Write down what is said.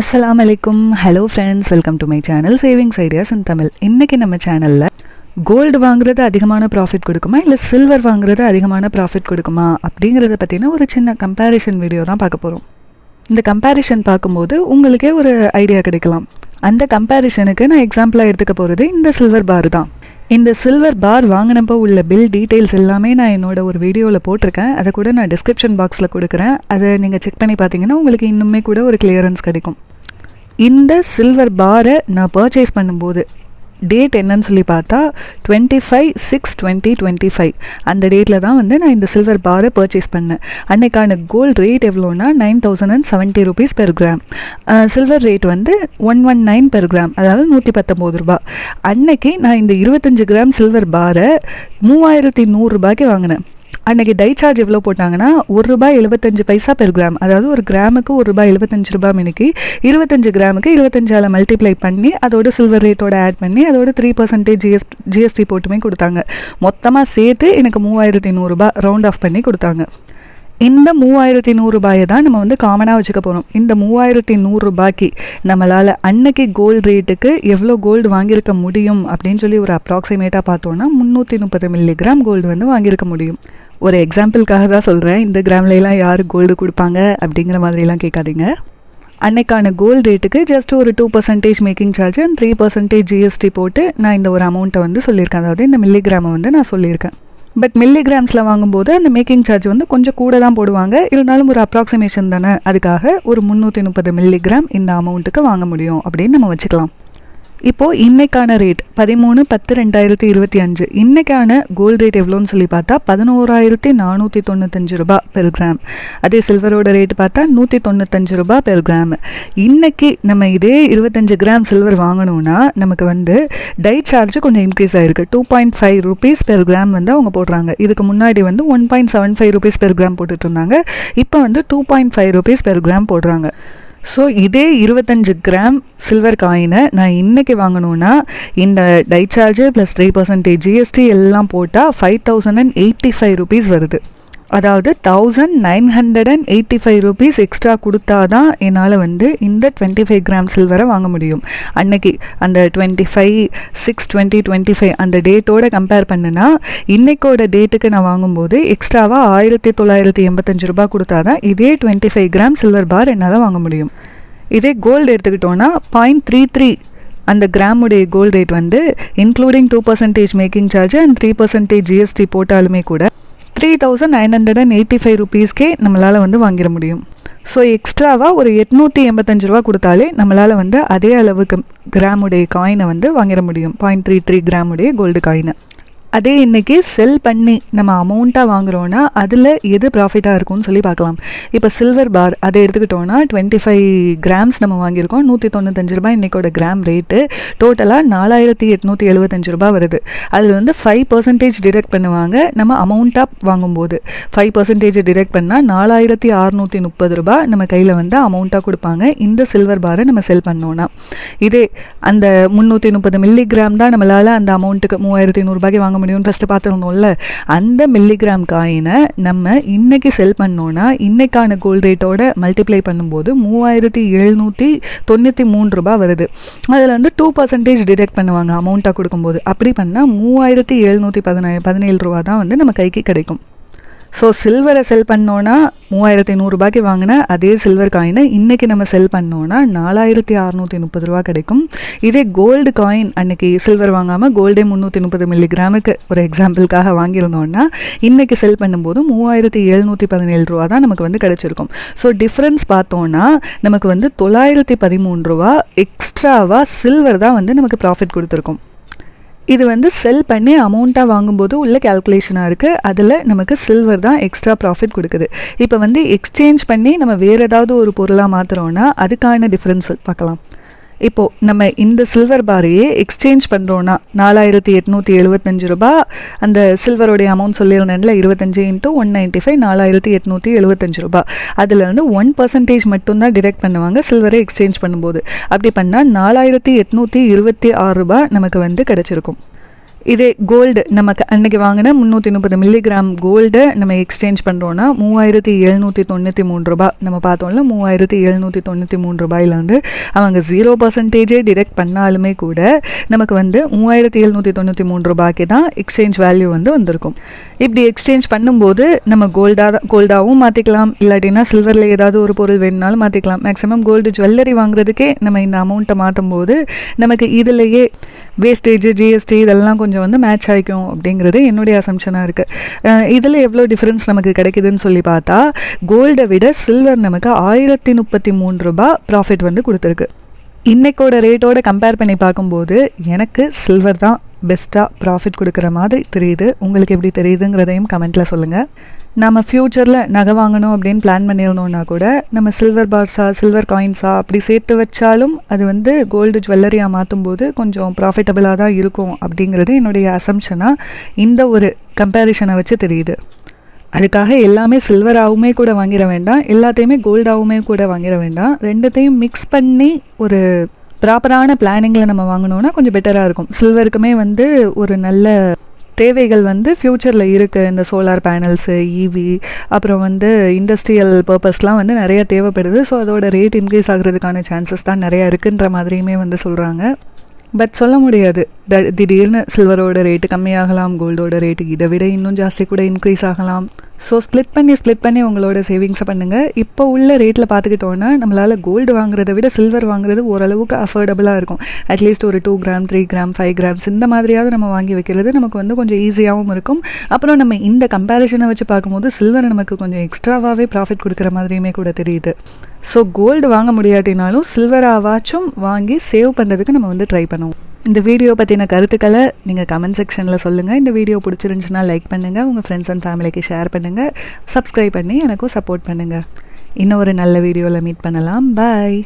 அஸ்ஸலாமு அலைக்கும். Hello friends, welcome to my channel savings ideas இன் தமிழ். இன்றைக்கி நம்ம சேனலில் கோல்டு வாங்குறது அதிகமான ப்ராஃபிட் கொடுக்குமா இல்லை சில்வர் வாங்குறது அதிகமான ப்ராஃபிட் கொடுக்குமா அப்படிங்கிறத பற்றின ஒரு சின்ன கம்பேரிஷன் வீடியோ தான் பார்க்க போகிறோம். இந்த கம்பேரிஷன் பார்க்கும்போது உங்களுக்கே ஒரு ஐடியா கிடைக்கலாம். அந்த கம்பேரிஷனுக்கு நான் எக்ஸாம்பிளாக எடுத்துக்க போகிறது இந்த சில்வர் பார் தான். இந்த சில்வர் பார் வாங்கினப்போ உள்ள பில் டீட்டெயில்ஸ் எல்லாமே நான் என்னோட ஒரு வீடியோவில் போட்டிருக்கேன். அதை கூட நான் டிஸ்கிரிப்ஷன் பாக்ஸில் கொடுக்குறேன். அதை நீங்கள் செக் பண்ணி பார்த்தீங்கன்னா உங்களுக்கு இன்னுமே கூட ஒரு கிளியரன்ஸ் கிடைக்கும். இந்த சில்வர் பாரை நான் பர்ச்சேஸ் பண்ணும்போது டேட் என்னன்னு சொல்லி பார்த்தா 25/6/2025 அந்த டேட்டில் தான் நான் இந்த சில்வர் பாரை பர்ச்சேஸ் பண்ணேன். அன்னைக்கான கோல்டு ரேட் எவ்வளோன்னா 9,070 rupees per gram. Silver rate 119 per gram, அதாவது 119 ரூபா. அன்னைக்கு நான் இந்த 25 கிராம் சில்வர் பாரை 3,100 ரூபாய்க்கு வாங்கினேன். அன்றைக்கி டை சார்ஜ் எவ்வளோ போட்டாங்கன்னா ₹1.75 பெர் கிராம், அதாவது ஒரு கிராமுக்கு ₹1.75 மினிக்கு 25 கிராமுக்கு 25ஆல் மல்டிப்ளை பண்ணி அதோட சில்வர் ரேட்டோட ஆட் பண்ணி அதோட 3% ஜிஎஸ்டி போட்டுமே கொடுத்தாங்க. மொத்தமாக சேர்த்து எனக்கு 3,100 ரூபா ரவுண்ட் ஆஃப் பண்ணி கொடுத்தாங்க. இந்த 3,100 ரூபாயை தான் நம்ம காமனாக வச்சுக்க போகிறோம். இந்த 3,100 ரூபாய்க்கு நம்மளால் அன்னைக்கு கோல்டு ரேட்டுக்கு எவ்வளோ கோல்டு வாங்கியிருக்க முடியும் அப்படின்னு சொல்லி ஒரு அப்ராக்சிமேட்டாக பார்த்தோன்னா 330 மில்லிகிராம் கோல்டு வாங்கியிருக்க முடியும். ஒரு எக்ஸாம்பிளுக்காக தான் சொல்கிறேன். இந்த கிராம்லாம் யார் கோல்டு கொடுப்பாங்க அப்படிங்கிற மாதிரிலாம் கேட்காதீங்க. அன்னைக்கான கோல்டு ரேட்டுக்கு ஜஸ்ட் ஒரு 2% மேக்கிங் சார்ஜ் அண்ட் 3% ஜிஎஸ்டி போட்டு நான் இந்த ஒரு அமௌண்ட்டை சொல்லியிருக்கேன். அதாவது இந்த மில்லிகிராமை நான் சொல்லியிருக்கேன். பட் மில்லிகிராம்ஸில் வாங்கும்போது அந்த மேக்கிங் சார்ஜ் கொஞ்சம் கூட தான் போடுவாங்க. இருந்தாலும் ஒரு அப்ராக்சிமேஷன் தானே, அதுக்காக ஒரு 330 மில்லிகிராம் இந்த அமௌண்ட்டுக்கு வாங்க முடியும் அப்படின்னு நம்ம வச்சுக்கலாம். இப்போது இன்றைக்கான ரேட் 13/10/2025. இன்றைக்கான கோல்டு ரேட் எவ்வளோன்னு சொல்லி பார்த்தா 11,495 ரூபா பெர் கிராம். அதே சில்வரோட ரேட் பார்த்தா 195 ரூபா பெர் கிராம். இன்றைக்கி நம்ம இதே 25 கிராம் சில்வர் வாங்கணும்னா நமக்கு டை சார்ஜ் கொஞ்சம் இன்க்ரீஸ் ஆகிருக்கு. 2.5 rupees பெர் கிராம் அவங்க போடுறாங்க. இதுக்கு முன்னாடி 1.75 rupees பெர் கிராம் போட்டுட்டு இருந்தாங்க. இப்போ 2.5 rupees பெர் கிராம் போடுறாங்க. ஸோ இதே 25 கிராம் சில்வர் காயினை நான் இன்றைக்கி வாங்கணுன்னா இந்த டை சார்ஜு ப்ளஸ் 3% ஜிஎஸ்டி எல்லாம் போட்டால் 5,085 rupees வருது. அதாவது 1,985 rupees எக்ஸ்ட்ரா கொடுத்தா தான் என்னால் இந்த 25 கிராம் சில்வரை வாங்க முடியும். அன்னைக்கு அந்த 25/6/2025 அந்த டேட்டோட கம்பேர் பண்ணுனா இன்றைக்கோட டேட்டுக்கு நான் வாங்கும்போது எக்ஸ்ட்ராவாக 1,985 ரூபா கொடுத்தா தான் இதே 25 கிராம் சில்வர் பார் என்னால் வாங்க முடியும். இதே கோல்டு எடுத்துக்கிட்டோன்னா 0.33 அந்த கிராமுடைய gold rate including 2% making charge and 3% GST போட்டாலுமே கூட 3,985 rupeesக்கே நம்மளால் வாங்கிட முடியும். ஸோ எக்ஸ்ட்ராவாக ஒரு 885 ரூபா கொடுத்தாலே நம்மளால் அதே அளவுக்கு கிராமுடைய காயினை வாங்கிட முடியும். 0.33 கிராமுடைய கோல்டு காயினை. அதே இன்றைக்கி செல் பண்ணி நம்ம அமௌண்ட்டாக வாங்குகிறோன்னா அதில் எது ப்ராஃபிட்டாக இருக்கும்னு சொல்லி பார்க்கலாம். இப்போ சில்வர் பார் அதை எடுத்துக்கிட்டோன்னா 25 கிராம்ஸ் நம்ம வாங்கியிருக்கோம். 195 ரூபாய் இன்றைக்கோட கிராம் ரேட்டு. டோட்டலாக 4,875 ரூபா வருது. அதில் 5% டிடெக்ட் பண்ணுவாங்க நம்ம அமௌண்ட்டாக வாங்கும்போது. 5% டிடெக்ட் பண்ணால் 4,630 ரூபா நம்ம கையில் அமௌண்ட்டாக கொடுப்பாங்க இந்த சில்வர் பாரை நம்ம செல் பண்ணோன்னா. இதே அந்த 330 மில்லிகிராம் தான் நம்மளால் அந்த அமௌண்ட்டுக்கு 3,100 ரூபாய்க்கு வாங்க முடியும்னு ஃபஸ்ட்டு பார்த்துருந்தோம்ல. அந்த மில்லிகிராம் காயினை நம்ம இன்றைக்கி செல் பண்ணோன்னா இன்றைக்கான கோல்டு ரேட்டோட மல்டிப்ளை பண்ணும்போது 3,793 ரூபா வருது. அதில் 2% டிடெக்ட் பண்ணுவாங்க அமௌண்ட்டாக கொடுக்கும்போது. அப்படி பண்ணால் 3,717 ரூபா தான் நம்ம கைக்கு கிடைக்கும். ஸோ சில்வரை செல் பண்ணோன்னா 3,100 ரூபாய்க்கு வாங்கின அதே சில்வர் காயினை இன்றைக்கி நம்ம செல் பண்ணோன்னா 4,630 ரூபா கிடைக்கும். இதே கோல்டு காயின் அன்றைக்கி சில்வர் வாங்காமல் கோல்டே 330 மில்லிகிராமுக்கு ஒரு எக்ஸாம்பிளுக்காக வாங்கியிருந்தோன்னா இன்றைக்கி செல் பண்ணும்போது 3,717 ரூபா தான் நமக்கு கிடைச்சிருக்கும். ஸோ டிஃப்ரென்ஸ் பார்த்தோன்னா நமக்கு 913 ரூபா எக்ஸ்ட்ராவாக சில்வர் தான் நமக்கு ப்ராஃபிட் கொடுத்துருக்கும். இது செல் பண்ணி அமௌண்ட்டாக வாங்கும்போது உள்ள கேல்குலேஷனாக இருக்குது. அதில் நமக்கு சில்வர் தான் எக்ஸ்ட்ரா ப்ராஃபிட் கொடுக்குது. இப்போ எக்ஸ்சேஞ்ச் பண்ணி நம்ம வேறு ஏதாவது ஒரு பொருளாக மாற்றுறோன்னா அதுக்கான டிஃப்ரென்ஸ் பார்க்கலாம். இப்போது நம்ம இந்த சில்வர் பாரையே எக்ஸ்சேஞ்ச் பண்ணுறோன்னா 4,875 ரூபா அந்த சில்வருடைய அமௌண்ட் சொல்லியிருந்தேன்ல 25 × 195 4,875 ரூபா. அதில் 1% மட்டும்தான் டிடெக்ட் பண்ணுவாங்க சில்வரை எக்ஸ்சேஞ்ச் பண்ணும்போது. அப்படி பண்ணால் 4,826 ரூபா நமக்கு கிடச்சிருக்கும். இதே கோல்டு நமக்கு அன்றைக்கி வாங்கின 330 மில்லிகிராம் கோல்டு நம்ம எக்ஸ்சேஞ்ச் பண்ணுறோன்னா 3793 ரூபா. நம்ம பார்த்தோம்ல 3793 ரூபாயிலேருந்து அவங்க 0% டிடெக்ட் பண்ணாலுமே கூட நமக்கு வந்து 3793 ரூபாய்க்கு தான் எக்ஸ்சேஞ்ச் வேல்யூ வந்து வந்திருக்கும். இப்படி எக்ஸ்சேஞ்ச் பண்ணும்போது நம்ம கோல்டாகவும் மாற்றிக்கலாம், இல்லாட்டினா சில்வரில் ஏதாவது ஒரு பொருள் வேணுனாலும் மாற்றிக்கலாம். மேக்ஸிமம் கோல்டு ஜுவல்லரி வாங்குறதுக்கே நம்ம இந்த அமௌண்ட்டை மாற்றும் போது நமக்கு இதிலேயே வேஸ்டேஜ் ஜிஎஸ்டி இதெல்லாம் கொஞ்சம் வந்து மேட்ச் ஆகிக்கும் அப்படிங்கிறது என்னுடைய அசம்ஷனாக இருக்குது. இதில் எவ்வளோ டிஃப்ரென்ஸ் நமக்கு கிடைக்குதுன்னு சொல்லி பார்த்தா கோல்டை விட சில்வர் நமக்கு 1033 ரூபா ப்ராஃபிட் வந்து கொடுத்துருக்கு. இன்றைக்கோட ரேட்டோட கம்பேர் பண்ணி பார்க்கும்போது எனக்கு சில்வர் தான் பெஸ்ட்டாக ப்ராஃபிட் கொடுக்குற மாதிரி தெரியுது. உங்களுக்கு எப்படி தெரியுதுங்கிறதையும் கமெண்ட்டில் சொல்லுங்கள். நம்ம ஃப்யூச்சரில் நகை வாங்கணும் அப்படின்னு பிளான் பண்ணியிருந்தோம்னா கூட நம்ம சில்வர் பார்ஸா சில்வர் காயின்ஸா அப்படி சேர்த்து வச்சாலும் அது வந்து கோல்டு ஜுவல்லரியாக மாற்றும் போது கொஞ்சம் ப்ராஃபிட்டபிளாக தான் இருக்கும் அப்படிங்கிறது என்னுடைய அசம்ஷனாக இந்த ஒரு கம்பேரிஷனை வச்சு தெரியுது. அதுக்காக எல்லாமே சில்வராகவுமே கூட வாங்கிட வேண்டாம், எல்லாத்தையுமே கோல்டாகவுமே கூட வாங்கிட வேண்டாம். ரெண்டுத்தையும் மிக்ஸ் பண்ணி ஒரு ப்ராப்பரான பிளானிங்கில் நம்ம வாங்கினோன்னா கொஞ்சம் பெட்டராக இருக்கும். சில்வருக்குமே வந்து ஒரு நல்ல தேவைகள் வந்து ஃப்யூச்சரில் இருக்குது. இந்த சோலார் பேனல்ஸு, இவி, அப்புறம் வந்து இண்டஸ்ட்ரியல் பர்பஸ்லாம் வந்து நிறைய தேவைப்படுது. ஸோ அதோட ரேட் இன்க்ரீஸ் ஆகிறதுக்கான சான்சஸ் தான் நிறையா இருக்குன்ற மாதிரியுமே வந்து சொல்கிறாங்க. பட் சொல்ல முடியாது, திடீர்னு சில்வரோட ரேட்டு கம்மியாகலாம், கோல்டோட ரேட்டு இதை விட இன்னும் ஜாஸ்தி கூட இன்க்ரீஸ் ஆகலாம். ஸோ ஸ்ப்ளிட் பண்ணி உங்களோட சேவிங்ஸை பண்ணுங்கள். இப்போ உள்ள ரேட்டில் பார்த்துக்கிட்டோன்னா நம்மளால் கோல்டு வாங்குறத விட சில்வர் வாங்குறது ஓரளவுக்கு அஃபோர்டபுளாக இருக்கும். அட்லீஸ்ட் ஒரு 2 கிராம் 3 கிராம் 5 கிராம்ஸ் இந்த மாதிரியாவது நம்ம வாங்கி வைக்கிறது நமக்கு வந்து கொஞ்சம் ஈஸியாகவும் இருக்கும். அப்புறம் நம்ம இந்த கம்பேரிஷனை வச்சு பார்க்கும்போது சில்வர் நமக்கு கொஞ்சம் எக்ஸ்ட்ராவாகவே ப்ராஃபிட் கொடுக்குற மாதிரியுமே கூட தெரியுது. ஸோ கோல்டு வாங்க முடியாட்டினாலும் சில்வராவாச்சும் வாங்கி சேவ் பண்ணுறதுக்கு நம்ம வந்து ட்ரை பண்ணுவோம். இந்த வீடியோ பற்றின கருத்துக்களை நீங்கள் கமெண்ட் செக்ஷனில் சொல்லுங்கள். இந்த வீடியோ பிடிச்சிருந்துச்சுன்னா லைக் பண்ணுங்கள், உங்கள் ஃப்ரெண்ட்ஸ் அண்ட் ஃபேமிலிக்கு ஷேர் பண்ணுங்கள், சப்ஸ்கிரைப் பண்ணி எனக்கும் சப்போர்ட் பண்ணுங்கள். இன்னும் ஒரு நல்ல வீடியோவில் மீட் பண்ணலாம். பாய்.